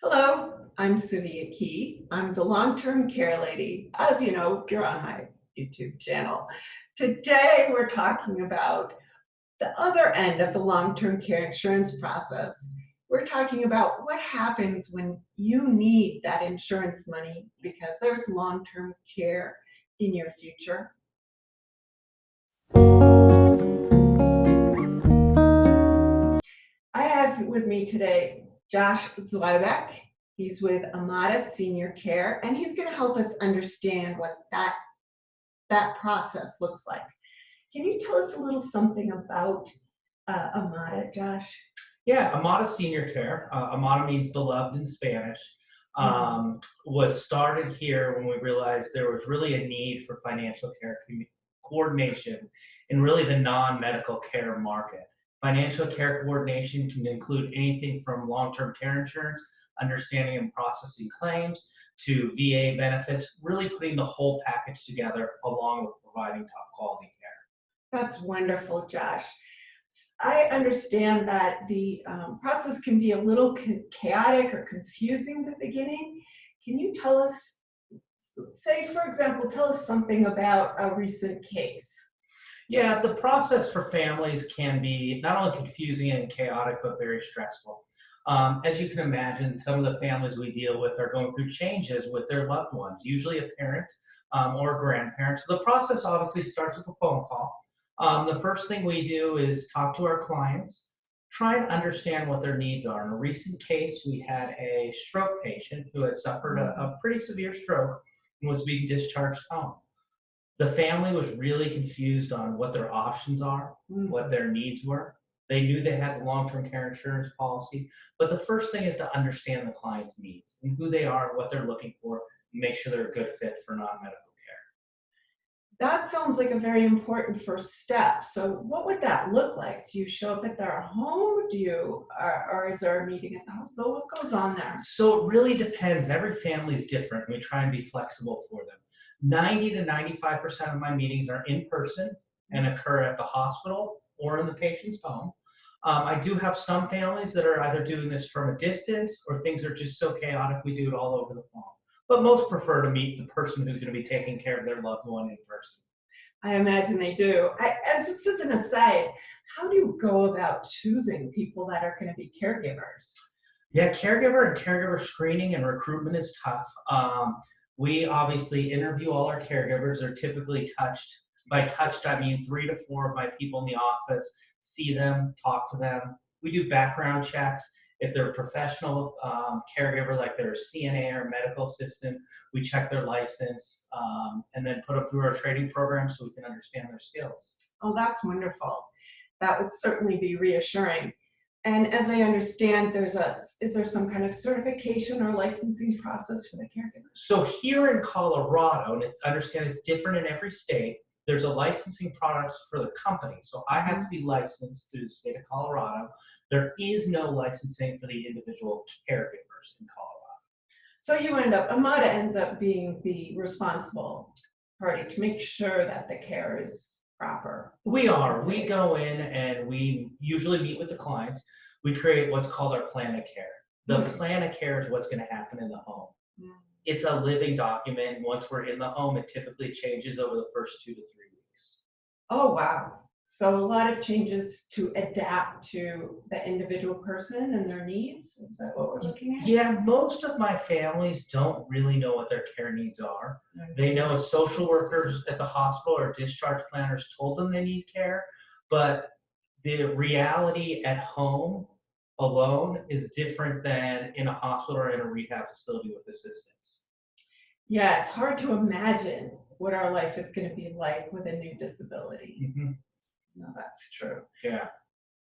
Hello, I'm Suvia Key. I'm the long-term care lady. As you know, if you're on my YouTube channel. Today, we're talking about the other end of the long-term care insurance process. We're talking about what happens when you need that insurance money because there's long-term care in your future. I have with me today Josh Zweibeck. He's with Amada Senior Care, and he's going to help us understand what that process looks like. Can you tell us a little something about Amada, Josh? Yeah, Amada Senior Care. Amada means beloved in Spanish. Was started here when we realized there was really a need for financial care coordination in really the non-medical care market. Financial care coordination can include anything from long-term care insurance, understanding and processing claims, to VA benefits, really putting the whole package together along with providing top quality care. That's wonderful, Josh. I understand that the process can be a little chaotic or confusing at the beginning. Can you tell us, say, for example, tell us something about a recent case? Yeah, the process for families can be not only confusing and chaotic, but very stressful. As you can imagine, some of the families we deal with are going through changes with their loved ones, usually a parent or a grandparent. So the process obviously starts with a phone call. The first thing we do is talk to our clients, try and understand what their needs are. In a recent case, we had a stroke patient who had suffered a pretty severe stroke and was being discharged home. The family was really confused on what their options are, what their needs were. They knew they had a long-term care insurance policy, but the first thing is to understand the client's needs and who they are, what they're looking for, and make sure they're a good fit for non-medical care. That sounds like a very important first step. So what would that look like? Do you show up at their home? Or is there a meeting at the hospital? What goes on there? So it really depends. Every family is different. We try and be flexible for them. 90 to 95% of my meetings are in person and occur at the hospital or in the patient's home. I do have some families that are either doing this from a distance or things are just so chaotic we do it all over the phone. But most prefer to meet the person who's going to be taking care of their loved one in person. I imagine they do. And just as an aside, how do you go about choosing people that are going to be caregivers? Yeah, caregiver and caregiver screening and recruitment is tough. We obviously interview all our caregivers. They're typically touched. By touched, I mean 3 to 4 of my people in the office, see them, talk to them. We do background checks. If they're a professional caregiver, like they're a CNA or a medical assistant, we check their license and then put them through our training program so we can understand their skills. Oh, that's wonderful. That would certainly be reassuring. And as I understand, is there some kind of certification or licensing process for the caregivers? So here in Colorado, and understand it's different in every state, there's a licensing process for the company. So I have to be licensed through the state of Colorado. There is no licensing for the individual caregivers in Colorado. So Amada ends up being the responsible party to make sure that the care is proper. We are. We go in and we usually meet with the clients. We create what's called our plan of care. The plan of care is what's going to happen in the home. It's a living document. Once we're in the home, it typically changes over the first 2 to 3 weeks. Oh, wow. So a lot of changes to adapt to the individual person and their needs. Is that what we're looking at? Yeah, most of my families don't really know what their care needs are. They know social workers at the hospital or discharge planners told them they need care, but the reality at home alone is different than in a hospital or in a rehab facility with assistance. Yeah, it's hard to imagine what our life is going to be like with a new disability. No, that's true. Yeah.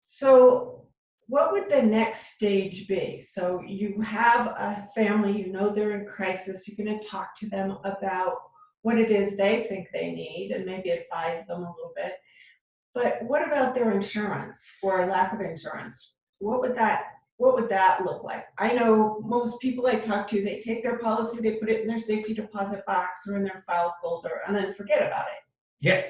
So what would the next stage be? So you have a family, you know they're in crisis, you're going to talk to them about what it is they think they need and maybe advise them a little bit. But what about their insurance or lack of insurance? What would that look like? I know most people I talk to, they take their policy, they put it in their safety deposit box or in their file folder and then forget about it. Yeah,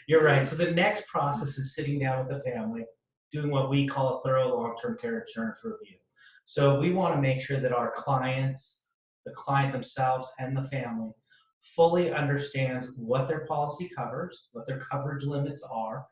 you're right. So the next process is sitting down with the family, doing what we call a thorough long-term care insurance review. So we want to make sure that our clients, the client themselves and the family, fully understands what their policy covers, what their coverage limits are.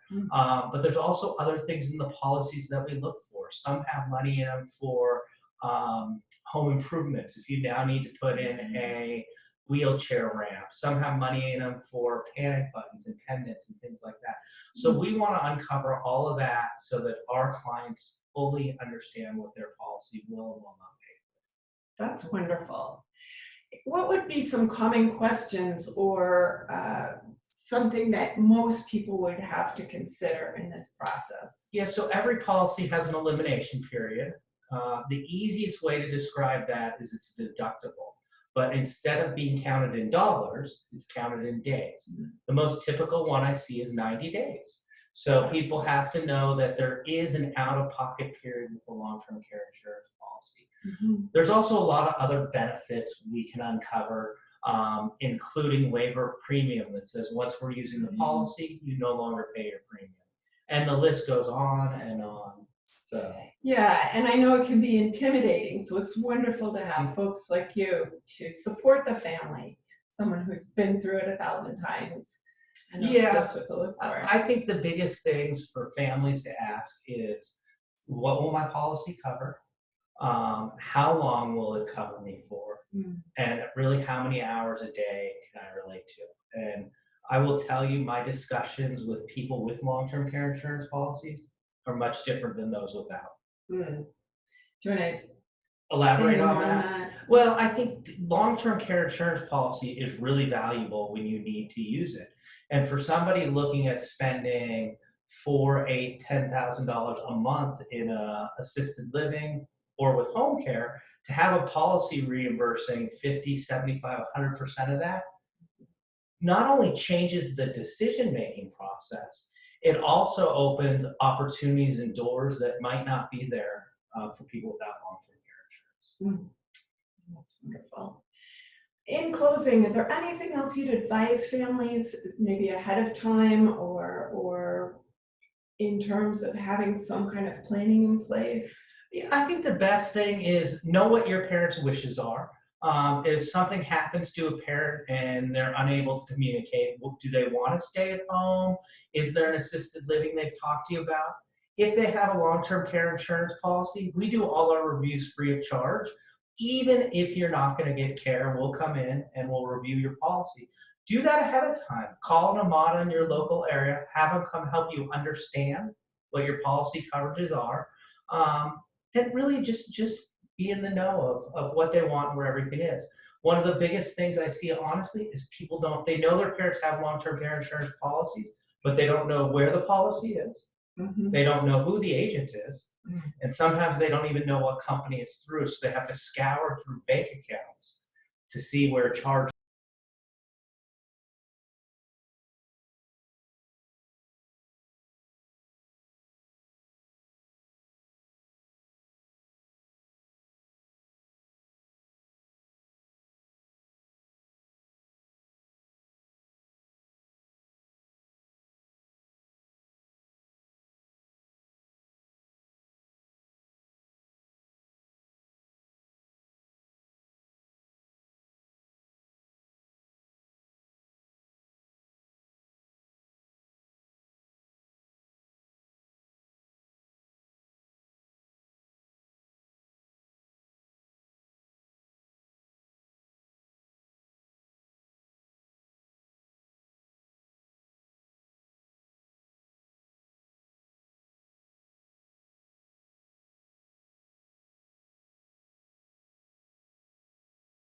But there's also other things in the policies that we look for. Some have money in them for home improvements. If you now need to put in a wheelchair ramp, some have money in them for panic buttons and pendants and things like that. So we want to uncover all of that so that our clients fully understand what their policy will and will not pay. That's wonderful. What would be some common questions or something that most people would have to consider in this process? Yeah, so every policy has an elimination period. The easiest way to describe that is it's deductible. But instead of being counted in dollars, it's counted in days. The most typical one I see is 90 days. So people have to know that there is an out-of-pocket period with a long-term care insurance policy. There's also a lot of other benefits we can uncover, including waiver of premium that says once we're using the policy, you no longer pay your premium. And the list goes on and on. So. Yeah, and I know it can be intimidating, so it's wonderful to have folks like you to support the family, someone who's been through it 1,000 times and knows just what to look for. I think the biggest things for families to ask is, what will my policy cover? How long will it cover me for? And really, how many hours a day can I relate to? And I will tell you, my discussions with people with long-term care insurance policies are much different than those without. Do you want to elaborate on that? Well, I think long-term care insurance policy is really valuable when you need to use it. And for somebody looking at spending $4,000, $8,000, $10,000 a month in assisted living or with home care, to have a policy reimbursing 50, 75, 100% of that, not only changes the decision-making process, it also opens opportunities and doors that might not be there for people without long-term care insurance. That's wonderful. In closing, is there anything else you'd advise families, maybe ahead of time or in terms of having some kind of planning in place? Yeah, I think the best thing is know what your parents' wishes are. If something happens to a parent and they're unable to communicate, well, do they want to stay at home? Is there an assisted living they've talked to you about? If they have a long-term care insurance policy, we do all our reviews free of charge. Even if you're not going to get care, we'll come in and we'll review your policy. Do that ahead of time. Call an Amada in your local area, have them come help you understand what your policy coverages are, and really just be in the know of what they want and where everything is. One of the biggest things I see, honestly, is people they know their parents have long-term care insurance policies, but they don't know where the policy is. They don't know who the agent is. And sometimes they don't even know what company it's through. So they have to scour through bank accounts to see where charges